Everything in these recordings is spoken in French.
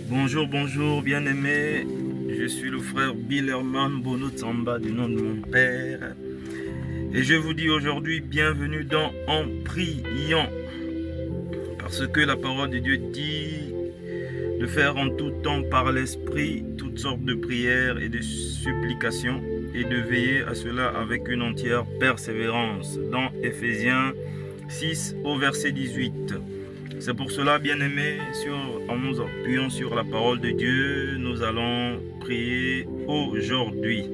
Bonjour, bonjour, bien-aimés. Je suis le frère Billerman Bono Tsamba du nom de mon père. Et je vous dis aujourd'hui, bienvenue dans En priant. Parce que la parole de Dieu dit de faire en tout temps par l'esprit toutes sortes de prières et de supplications et de veiller à cela avec une entière persévérance. Dans Éphésiens 6 au verset 18. C'est pour cela, bien-aimés, en nous appuyant sur la parole de Dieu, nous allons prier aujourd'hui.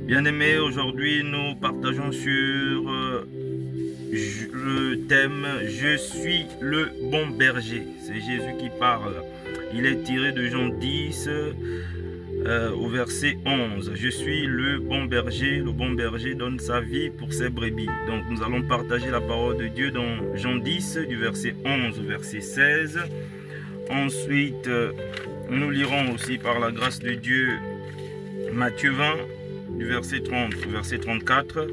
Bien-aimés, aujourd'hui, nous partageons sur le thème « Je suis le bon berger ». C'est Jésus qui parle. Il est tiré de Jean 10 au verset 11. « Je suis le bon berger donne sa vie pour ses brebis ». Donc nous allons partager la parole de Dieu dans Jean 10 du verset 11 au verset 16. Ensuite, nous lirons aussi par la grâce de Dieu Matthieu 20 du verset 30 au verset 34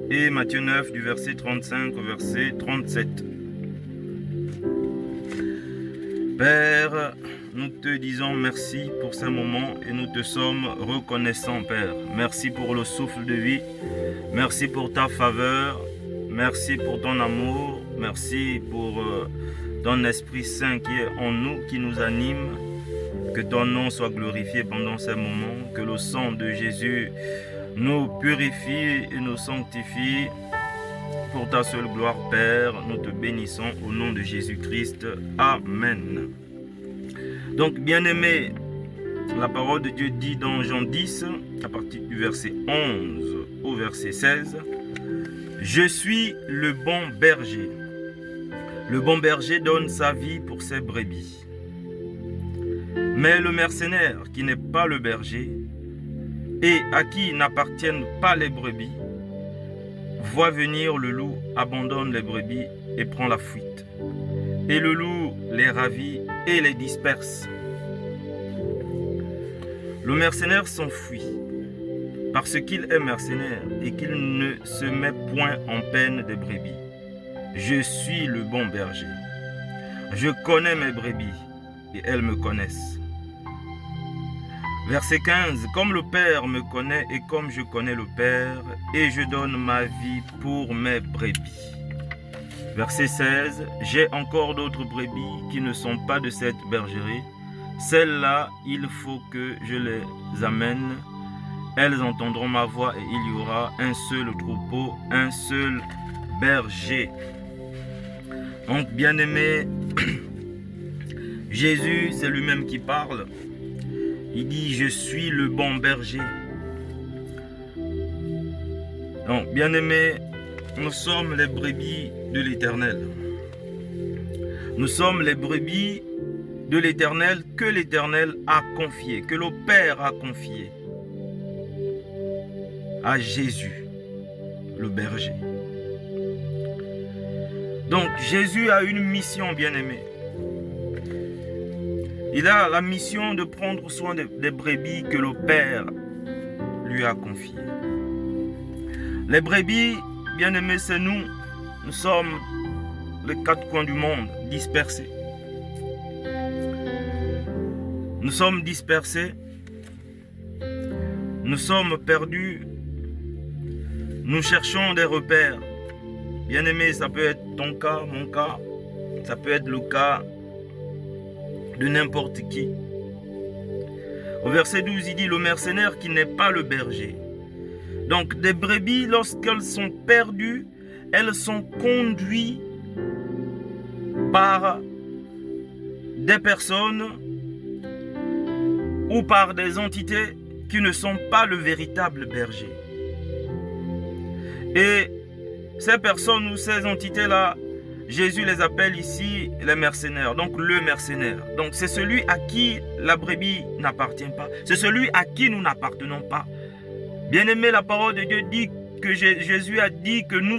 et Matthieu 9 du verset 35 au verset 37. Père, nous te disons merci pour ce moment et nous te sommes reconnaissants, Père. Merci pour le souffle de vie, merci pour ta faveur, merci pour ton amour, merci pour ton Esprit Saint qui est en nous, qui nous anime. Que ton nom soit glorifié pendant ces moments, que le sang de Jésus nous purifie et nous sanctifie. Pour ta seule gloire, Père, nous te bénissons au nom de Jésus-Christ. Amen. Donc, bien-aimés, la parole de Dieu dit dans Jean 10, à partir du verset 11 au verset 16, « Je suis le bon berger. Le bon berger donne sa vie pour ses brebis. Mais le mercenaire qui n'est pas le berger et à qui n'appartiennent pas les brebis, voit venir le loup, abandonne les brebis et prend la fuite. Et le loup les ravit et les disperse. Le mercenaire s'enfuit parce qu'il est mercenaire et qu'il ne se met point en peine des brebis. Je suis le bon berger. Je connais mes brebis et elles me connaissent. Verset 15, « Comme le Père me connaît et comme je connais le Père, et je donne ma vie pour mes brebis. » Verset 16, « J'ai encore d'autres brebis qui ne sont pas de cette bergerie. Celles-là, il faut que je les amène. Elles entendront ma voix et il y aura un seul troupeau, un seul berger. » Donc, bien-aimé, Jésus, c'est lui-même qui parle. Il dit, je suis le bon berger. Donc, bien-aimés, nous sommes les brebis de l'Éternel. Nous sommes les brebis de l'Éternel que l'Éternel a confié, que le Père a confié à Jésus, le berger. Donc, Jésus a une mission, bien-aimés. Il a la mission de prendre soin des brebis que le Père lui a confiées. Les brebis, bien-aimés, c'est nous. Nous sommes les quatre coins du monde, dispersés. Nous sommes dispersés. Nous sommes perdus. Nous cherchons des repères. Bien-aimés, ça peut être ton cas, mon cas. Ça peut être le cas de n'importe qui. Au verset 12, il dit, le mercenaire qui n'est pas le berger. Donc, des brebis, lorsqu'elles sont perdues, elles sont conduites par des personnes ou par des entités qui ne sont pas le véritable berger. Et ces personnes ou ces entités-là, Jésus les appelle ici les mercenaires, donc le mercenaire. Donc c'est celui à qui la brebis n'appartient pas. C'est celui à qui nous n'appartenons pas. Bien-aimé, la parole de Dieu dit que Jésus a dit que nous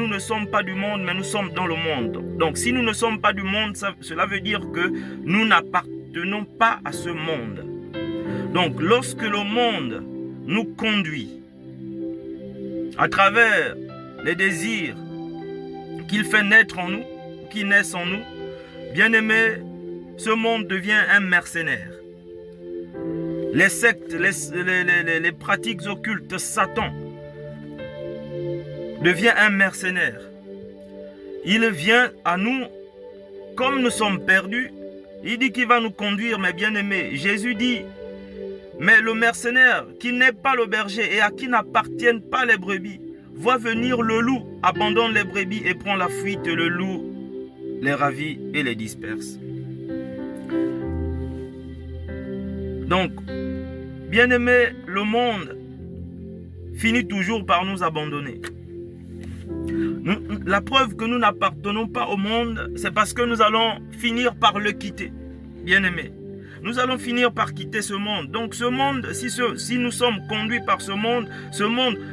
ne sommes pas du monde, mais nous sommes dans le monde. Donc si nous ne sommes pas du monde, cela veut dire que nous n'appartenons pas à ce monde. Donc lorsque le monde nous conduit à travers les désirs qu'il fait naître en nous, qui naissent en nous, bien-aimés, ce monde devient un mercenaire. Les sectes, les pratiques occultes, Satan devient un mercenaire. Il vient à nous, comme nous sommes perdus, il dit qu'il va nous conduire, mes bien-aimés. Jésus dit, mais le mercenaire qui n'est pas le berger et à qui n'appartiennent pas les brebis, voit venir le loup, abandonne les brebis et prend la fuite. Le loup les ravit et les disperse. Donc, bien-aimés, le monde finit toujours par nous abandonner. La preuve que nous n'appartenons pas au monde, c'est parce que nous allons finir par le quitter. Bien-aimés, nous allons finir par quitter ce monde. Donc ce monde, si nous sommes conduits par ce monde,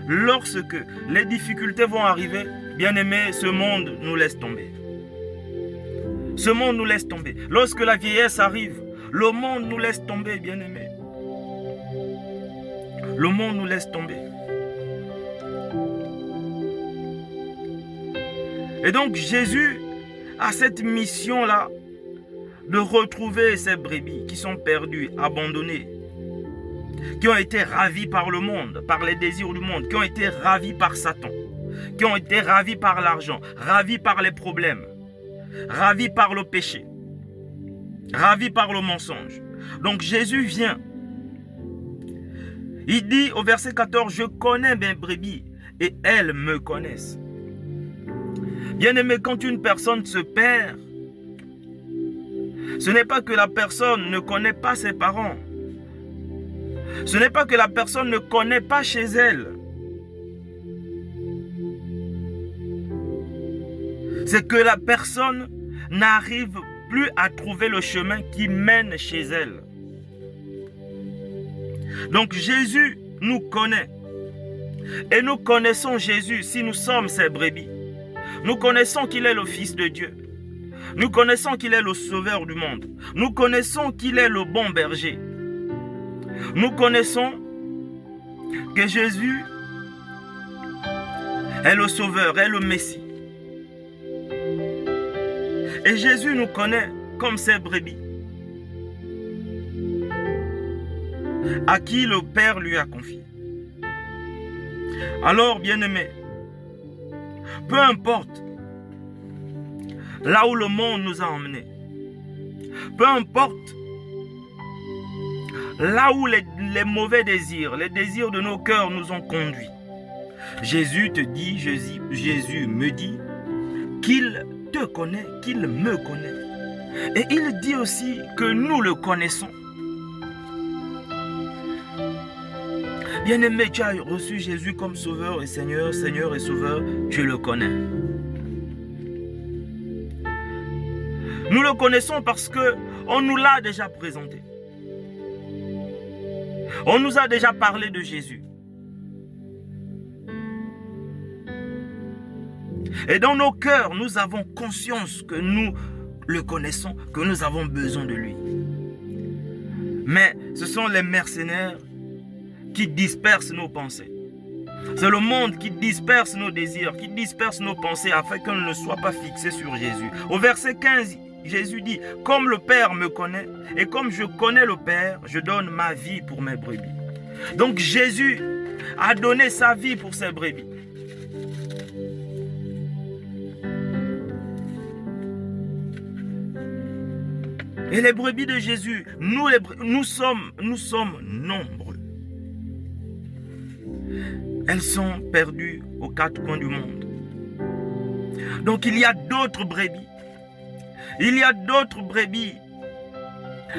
lorsque les difficultés vont arriver, bien-aimés, ce monde nous laisse tomber. Ce monde nous laisse tomber. Lorsque la vieillesse arrive, le monde nous laisse tomber, bien-aimés. Le monde nous laisse tomber. Et donc Jésus a cette mission-là de retrouver ces brebis qui sont perdues, abandonnées, qui ont été ravies par le monde, par les désirs du monde, qui ont été ravies par Satan, qui ont été ravies par l'argent, ravies par les problèmes, ravies par le péché, ravies par le mensonge. Donc Jésus vient. Il dit au verset 14, « Je connais mes brebis et elles me connaissent. » Bien-aimé, quand une personne se perd, ce n'est pas que la personne ne connaît pas ses parents. Ce n'est pas que la personne ne connaît pas chez elle. C'est que la personne n'arrive plus à trouver le chemin qui mène chez elle. Donc Jésus nous connaît. Et nous connaissons Jésus si nous sommes ses brebis. Nous connaissons qu'il est le Fils de Dieu. Nous connaissons qu'il est le Sauveur du monde. Nous connaissons qu'il est le bon berger. Nous connaissons que Jésus est le Sauveur, est le Messie. Et Jésus nous connaît comme ses brebis, à qui le Père lui a confié. Alors, bien-aimés, peu importe là où le monde nous a emmenés, peu importe là où les mauvais désirs, les désirs de nos cœurs nous ont conduits, Jésus te dit, Jésus me dit qu'il te connaît, qu'il me connaît. Et il dit aussi que nous le connaissons. Bien-aimé, tu as reçu Jésus comme Sauveur et Seigneur, Seigneur et Sauveur, tu le connais. Nous le connaissons parce qu'on nous l'a déjà présenté. On nous a déjà parlé de Jésus. Et dans nos cœurs, nous avons conscience que nous le connaissons, que nous avons besoin de lui. Mais ce sont les mercenaires qui dispersent nos pensées. C'est le monde qui disperse nos désirs, qui disperse nos pensées afin qu'on ne soit pas fixé sur Jésus. Au verset 15, Jésus dit, « Comme le Père me connaît et comme je connais le Père, je donne ma vie pour mes brebis. » Donc Jésus a donné sa vie pour ses brebis. Et les brebis de Jésus, nous sommes nombreux. Elles sont perdues aux quatre coins du monde. Donc il y a d'autres brebis. Il y a d'autres brebis.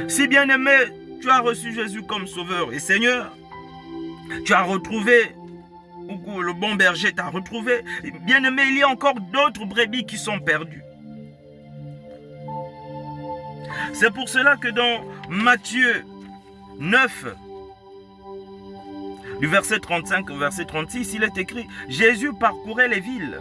Si bien aimé, tu as reçu Jésus comme Sauveur et Seigneur, tu as retrouvé, ou le bon berger t'a retrouvé, bien aimé, il y a encore d'autres brebis qui sont perdues. C'est pour cela que dans Matthieu 9, du verset 35 au verset 36, il est écrit « Jésus parcourait les villes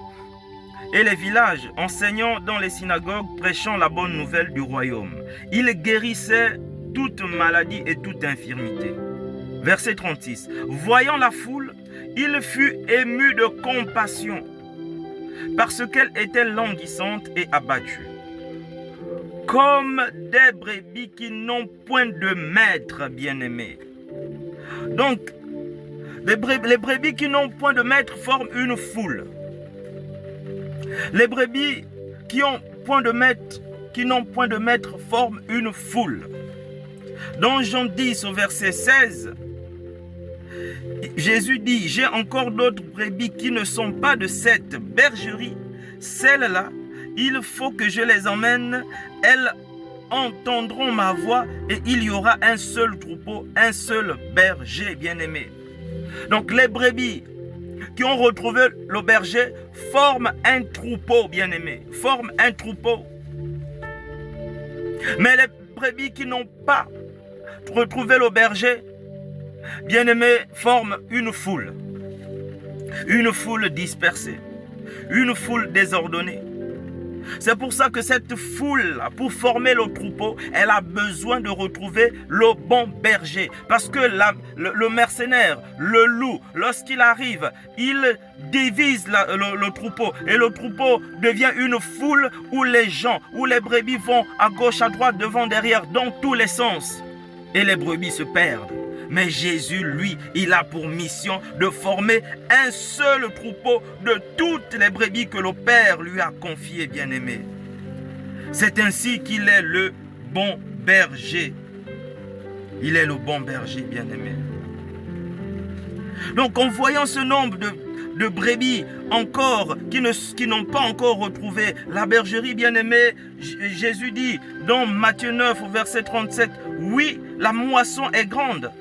et les villages, enseignant dans les synagogues, prêchant la bonne nouvelle du royaume. Il guérissait toute maladie et toute infirmité. » Verset 36. « Voyant la foule, il fut ému de compassion, parce qu'elle était languissante et abattue. comme des brebis qui n'ont point de maître, bien-aimé. Donc, les brebis qui n'ont point de maître forment une foule. Les brebis qui n'ont point de maître forment une foule. Dans Jean 10 au verset 16, Jésus dit, j'ai encore d'autres brebis qui ne sont pas de cette bergerie. Celles-là, il faut que je les emmène. Elles entendront ma voix et il y aura un seul troupeau, un seul berger, bien-aimé. Donc les brebis qui ont retrouvé le berger forment un troupeau, bien-aimé. Forment un troupeau. Mais les brebis qui n'ont pas retrouvé le berger, bien-aimé, forment une foule. Une foule dispersée. Une foule désordonnée. C'est pour ça que cette foule, pour former le troupeau, elle a besoin de retrouver le bon berger. Parce que le mercenaire, le loup, lorsqu'il arrive, il divise le troupeau. Et le troupeau devient une foule où les gens, où les brebis vont à gauche, à droite, devant, derrière, dans tous les sens. Et les brebis se perdent. Mais Jésus, lui, il a pour mission de former un seul troupeau de toutes les brebis que le Père lui a confiées, bien-aimé. C'est ainsi qu'il est le bon berger. Il est le bon berger, bien-aimé. Donc, en voyant ce nombre de brebis encore qui n'ont pas encore retrouvé la bergerie, bien-aimé, Jésus dit dans Matthieu 9, au verset 37, « Oui, la moisson est grande. »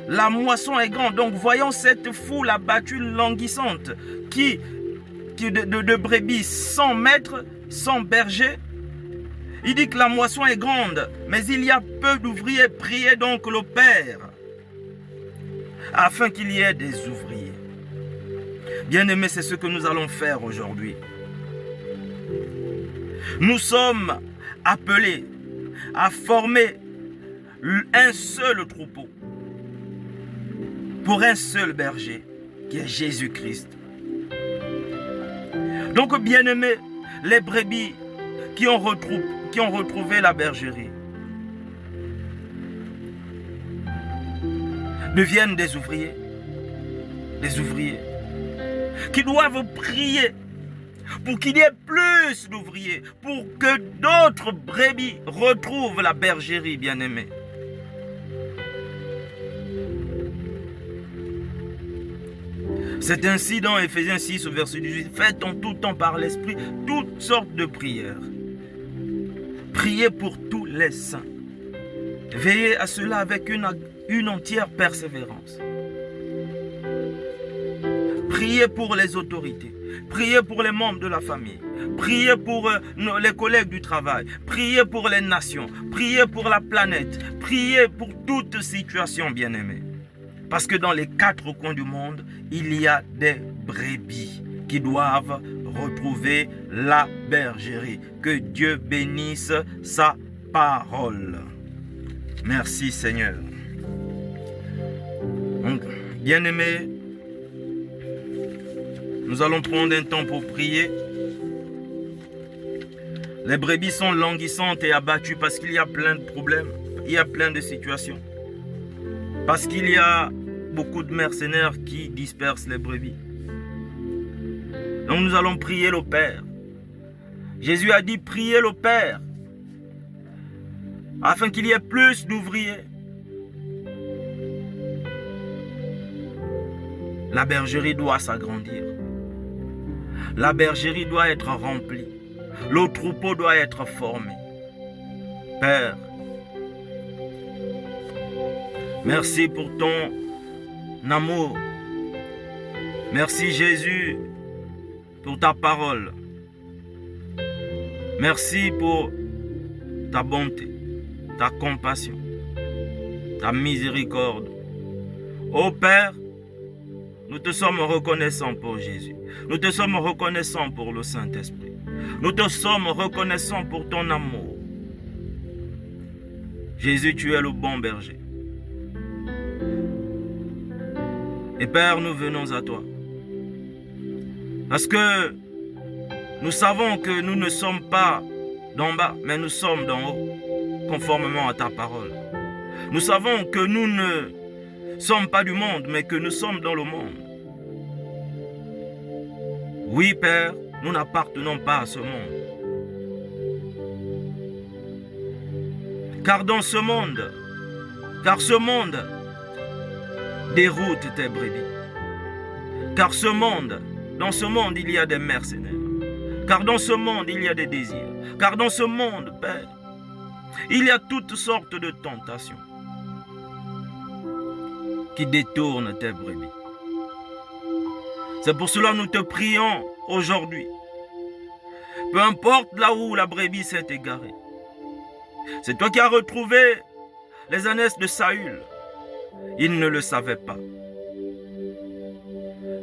La moisson est grande. Donc, voyons cette foule abattue, languissante, de brebis sans maître, sans berger. Il dit que la moisson est grande, mais il y a peu d'ouvriers. Priez donc le Père, afin qu'il y ait des ouvriers. Bien-aimés, c'est ce que nous allons faire aujourd'hui. Nous sommes appelés à former un seul troupeau pour un seul berger, qui est Jésus-Christ. Donc, bien-aimés, les brebis qui ont retrouvé la bergerie deviennent des ouvriers qui doivent prier pour qu'il y ait plus d'ouvriers, pour que d'autres brebis retrouvent la bergerie, bien-aimés. C'est ainsi dans Éphésiens 6 au verset 18. Faites en tout temps par l'Esprit toutes sortes de prières. Priez pour tous les saints. Veillez à cela avec une entière persévérance. Priez pour les autorités. Priez pour les membres de la famille. Priez pour les collègues du travail. Priez pour les nations. Priez pour la planète. Priez pour toute situation, bien-aimés. Parce que dans les 4 coins du monde, il y a des brebis qui doivent retrouver la bergerie. Que Dieu bénisse sa parole. Merci Seigneur. Donc, bien-aimés, nous allons prendre un temps pour prier. Les brebis sont languissantes et abattues parce qu'il y a plein de problèmes. Il y a plein de situations. Parce qu'il y a beaucoup de mercenaires qui dispersent les brebis. Donc nous allons prier le Père. Jésus a dit priez le Père afin qu'il y ait plus d'ouvriers. La bergerie doit s'agrandir. La bergerie doit être remplie. Le troupeau doit être formé. Père, merci pour ton amour. Merci Jésus pour ta parole. Merci pour ta bonté, ta compassion, ta miséricorde. Ô Père, nous te sommes reconnaissants pour Jésus. Nous te sommes reconnaissants pour le Saint-Esprit. Nous te sommes reconnaissants pour ton amour. Jésus, tu es le bon berger. Et Père, nous venons à toi. Parce que nous savons que nous ne sommes pas d'en bas, mais nous sommes d'en haut, conformément à ta parole. Nous savons que nous ne sommes pas du monde, mais que nous sommes dans le monde. Oui, Père, nous n'appartenons pas à ce monde. Car ce monde déroute tes brebis. Car dans ce monde, il y a des mercenaires. Car dans ce monde, il y a des désirs. Car dans ce monde, Père, il y a toutes sortes de tentations qui détournent tes brebis. C'est pour cela que nous te prions aujourd'hui. Peu importe là où la brebis s'est égarée. C'est toi qui as retrouvé les ânesses de Saül. Il ne le savait pas.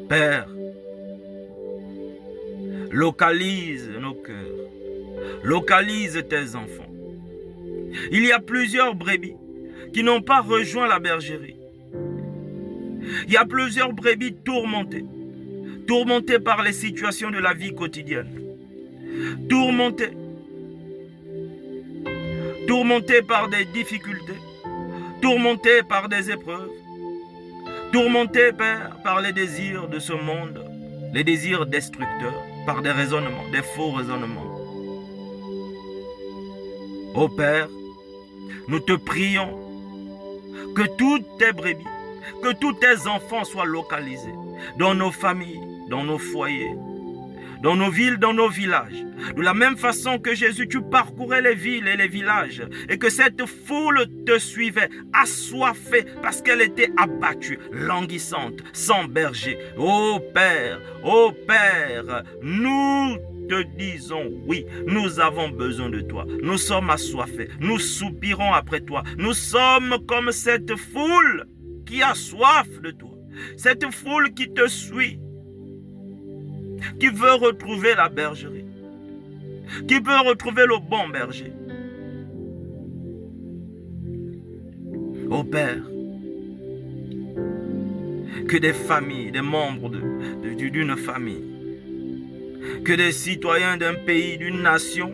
Père, localise nos cœurs. Localise tes enfants. Il y a plusieurs brebis qui n'ont pas rejoint la bergerie. Il y a plusieurs brebis tourmentées. Tourmentées par les situations de la vie quotidienne. Tourmentées par des difficultés. Tourmentées par des épreuves. Tourmentées, Père, par les désirs de ce monde. Les désirs destructeurs. Par des raisonnements, des faux raisonnements. Ô Père, nous te prions que toutes tes brebis, que tous tes enfants soient localisés dans nos familles, dans nos foyers, dans nos villes, dans nos villages. De la même façon que Jésus, tu parcourais les villes et les villages et que cette foule te suivait, assoiffée parce qu'elle était abattue, languissante, sans berger. Ô Père, nous te disons oui, nous avons besoin de toi. Nous sommes assoiffés, nous soupirons après toi. Nous sommes comme cette foule qui a soif de toi. Cette foule qui te suit, qui veut retrouver la bergerie, qui veut retrouver le bon berger. Ô Père, que des familles, des membres d'une famille, que des citoyens d'un pays, d'une nation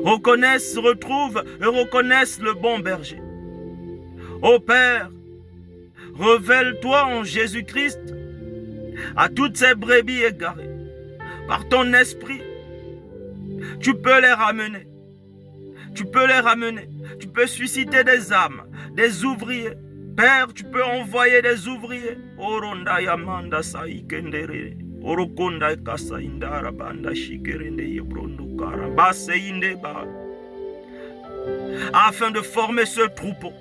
reconnaissent, retrouvent et reconnaissent le bon berger. Ô Père, révèle-toi en Jésus-Christ à toutes ces brebis égarées. Par ton esprit, tu peux les ramener. Tu peux les ramener. Tu peux susciter des âmes, des ouvriers. Père, tu peux envoyer des ouvriers. Oronda yamanda saikendere. Orokonda kasa indara banda shikerende yebrondo kara. Baseinde ba. Afin de former ce troupeau.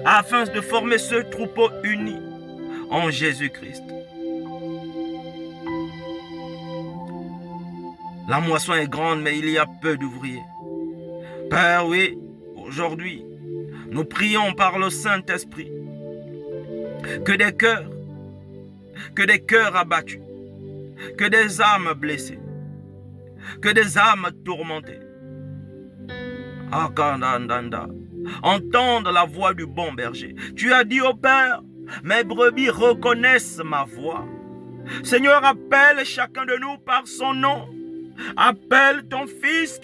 Afin de former ce troupeau uni en Jésus-Christ. La moisson est grande, mais il y a peu d'ouvriers. Père, oui, aujourd'hui, nous prions par le Saint-Esprit que des cœurs abattus, que des âmes blessées, que des âmes tourmentées, entendent la voix du bon berger. Tu as dit au Père, mes brebis reconnaissent ma voix. Seigneur, appelle chacun de nous par son nom. Appelle ton fils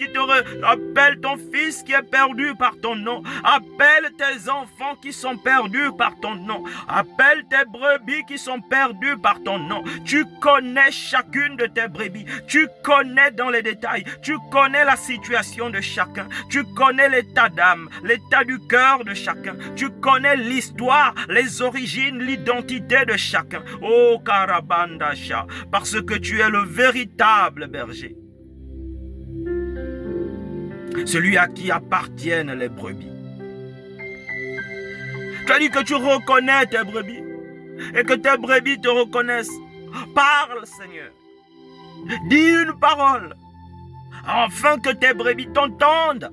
appelle ton fils qui est perdu par ton nom. Appelle tes enfants qui sont perdus par ton nom. Appelle tes brebis qui sont perdues par ton nom. Tu connais chacune de tes brebis. Tu connais dans les détails. Tu connais la situation de chacun. Tu connais l'état d'âme, l'état du cœur de chacun. Tu connais l'histoire, les origines, l'identité de chacun. Oh Karabandasha, parce que tu es le véritable berger. Celui à qui appartiennent les brebis. Tu as dit que tu reconnais tes brebis et que tes brebis te reconnaissent. Parle, Seigneur. Dis une parole afin que tes brebis t'entendent,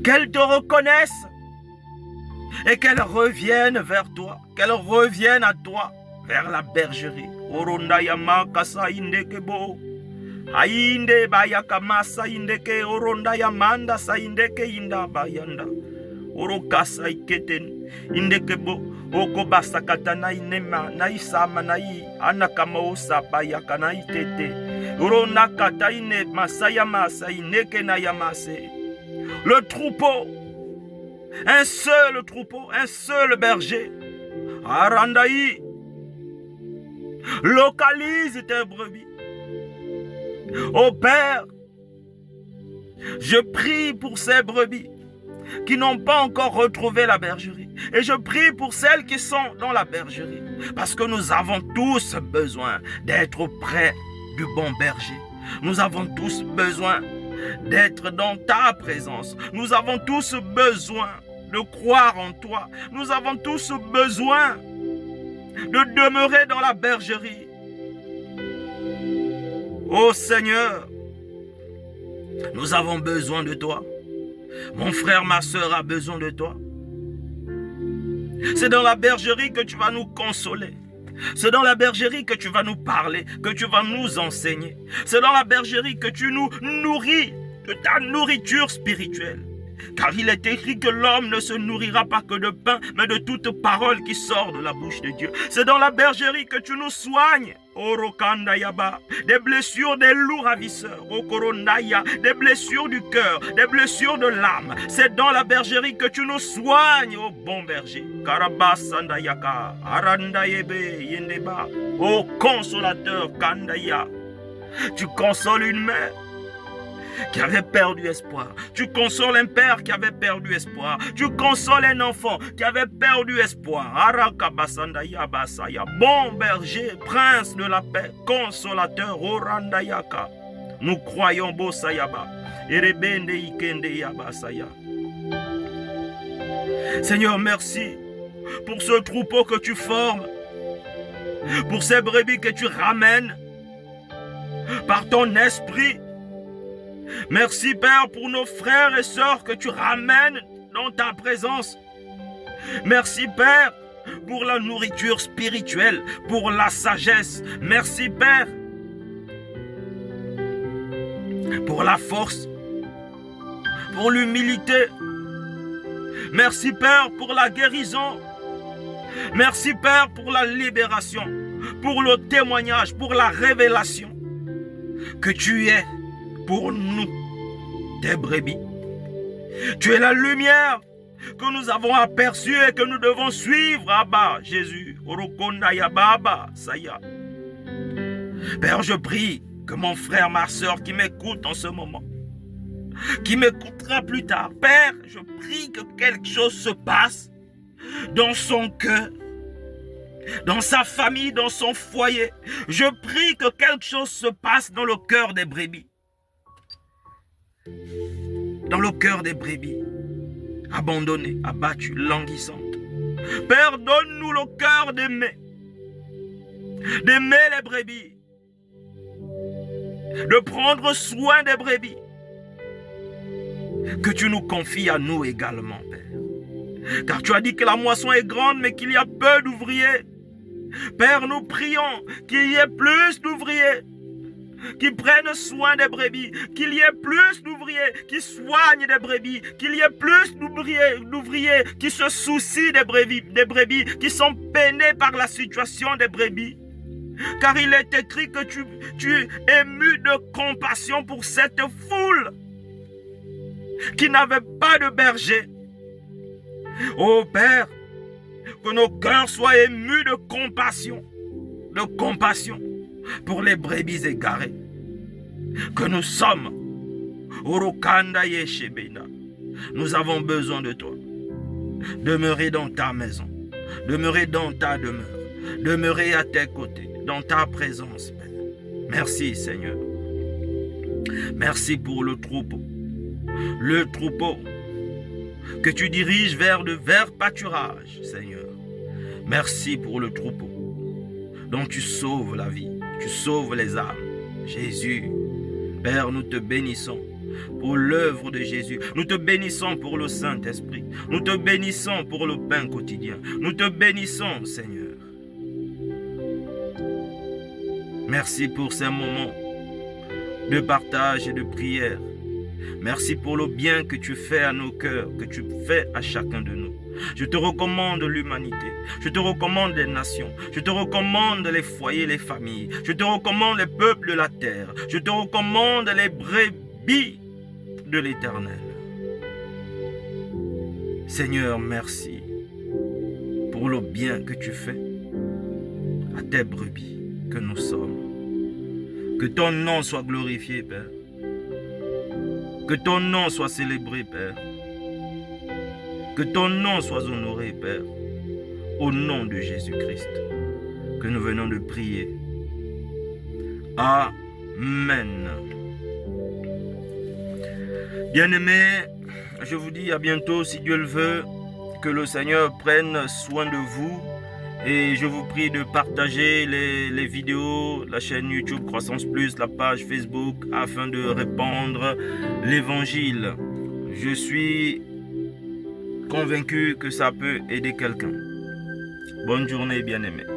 qu'elles te reconnaissent et qu'elles reviennent vers toi, qu'elles reviennent à toi, vers la bergerie. Orondayama kasa indekebo. Ainde bayaka masa indeke oronda yamanda sa indeke inda bayanda. Orokasa iketen. Indekebo. Okobasakata na inema. Na isama na i. Anakama osapa yakana itete. Uronakata ine masaya masa ineke na yamase. Le troupeau. Un seul troupeau. Un seul berger. Arandaï. Localise tes brebis. Ô Père, je prie pour ces brebis qui n'ont pas encore retrouvé la bergerie. Et je prie pour celles qui sont dans la bergerie. Parce que nous avons tous besoin d'être auprès du bon berger. Nous avons tous besoin d'être dans ta présence. Nous avons tous besoin de croire en toi. Nous avons tous besoin de demeurer dans la bergerie. Ô Seigneur, nous avons besoin de toi. Mon frère, ma soeur a besoin de toi. C'est dans la bergerie que tu vas nous consoler. C'est dans la bergerie que tu vas nous parler, que tu vas nous enseigner. C'est dans la bergerie que tu nous nourris de ta nourriture spirituelle. Car il est écrit que l'homme ne se nourrira pas que de pain, mais de toute parole qui sort de la bouche de Dieu. C'est dans la bergerie que tu nous soignes. Orokandayaba, des blessures des loups ravisseurs. Okoronaya, des blessures du cœur, des blessures de l'âme. C'est dans la bergerie que tu nous soignes, ô bon berger. Karabasandayaka, Arandayebe, Yendeba, ô consolateur Kandaya. Tu consoles une mère qui avait perdu espoir. Tu consoles un père qui avait perdu espoir. Tu consoles un enfant qui avait perdu espoir. Arakabasandaya basaya. Bon berger, prince de la paix, consolateur, Orandayaka. Nous croyons Bosayaba. Erebende ikende yabasaya. Seigneur, merci pour ce troupeau que tu formes, pour ces brebis que tu ramènes par ton esprit. Merci Père pour nos frères et sœurs que tu ramènes dans ta présence. Merci Père pour la nourriture spirituelle, pour la sagesse. Merci Père pour la force, pour l'humilité. Merci Père pour la guérison. Merci Père pour la libération, pour le témoignage, pour la révélation que tu es pour nous, tes brebis. Tu es la lumière que nous avons aperçue et que nous devons suivre. Abba, Jésus. Père, je prie que mon frère, ma soeur qui m'écoute en ce moment, qui m'écoutera plus tard, Père, je prie que quelque chose se passe dans son cœur, dans sa famille, dans son foyer. Je prie que quelque chose se passe dans le cœur des brebis. Dans le cœur des brebis, abandonnées, abattues, languissantes. Père, donne-nous le cœur d'aimer les brebis, de prendre soin des brebis, que tu nous confies à nous également, Père. Car tu as dit que la moisson est grande, mais qu'il y a peu d'ouvriers. Père, nous prions qu'il y ait plus d'ouvriers qui prennent soin des brebis, qu'il y ait plus d'ouvriers qui soignent des brebis, qu'il y ait plus d'ouvriers qui se soucient des brebis, qui sont peinés par la situation des brebis. Car il est écrit que tu es ému de compassion pour cette foule qui n'avait pas de berger. Ô Père, que nos cœurs soient émus de compassion pour les brebis égarées que nous sommes. Orokanda Yeshebena. Nous avons besoin de toi. Demeurer dans ta maison, demeurer dans ta demeure, demeurer à tes côtés, dans ta présence, Père. Merci Seigneur. Merci pour le troupeau que tu diriges vers de verts pâturages, Seigneur. Merci pour le troupeau dont tu sauves la vie, tu sauves les âmes. Jésus, Père, nous te bénissons pour l'œuvre de Jésus. Nous te bénissons pour le Saint-Esprit. Nous te bénissons pour le pain quotidien. Nous te bénissons, Seigneur. Merci pour ces moments de partage et de prière Merci pour le bien que tu fais à nos cœurs, que tu fais à chacun de nous. Je te recommande l'humanité, je te recommande les nations, je te recommande les foyers, les familles, je te recommande les peuples de la terre, je te recommande les brebis de l'Éternel. Seigneur, merci pour le bien que tu fais à tes brebis que nous sommes. Que ton nom soit glorifié, Père. Que ton nom soit célébré, Père. Que ton nom soit honoré, Père. Au nom de Jésus-Christ que nous venons de prier. Amen. Bien-aimés, je vous dis à bientôt si Dieu le veut. Que le Seigneur prenne soin de vous. Et je vous prie de partager les vidéos, la chaîne YouTube Croissance Plus, la page Facebook, afin de répandre l'évangile. Je suis convaincu que ça peut aider quelqu'un. Bonne journée, bien-aimés.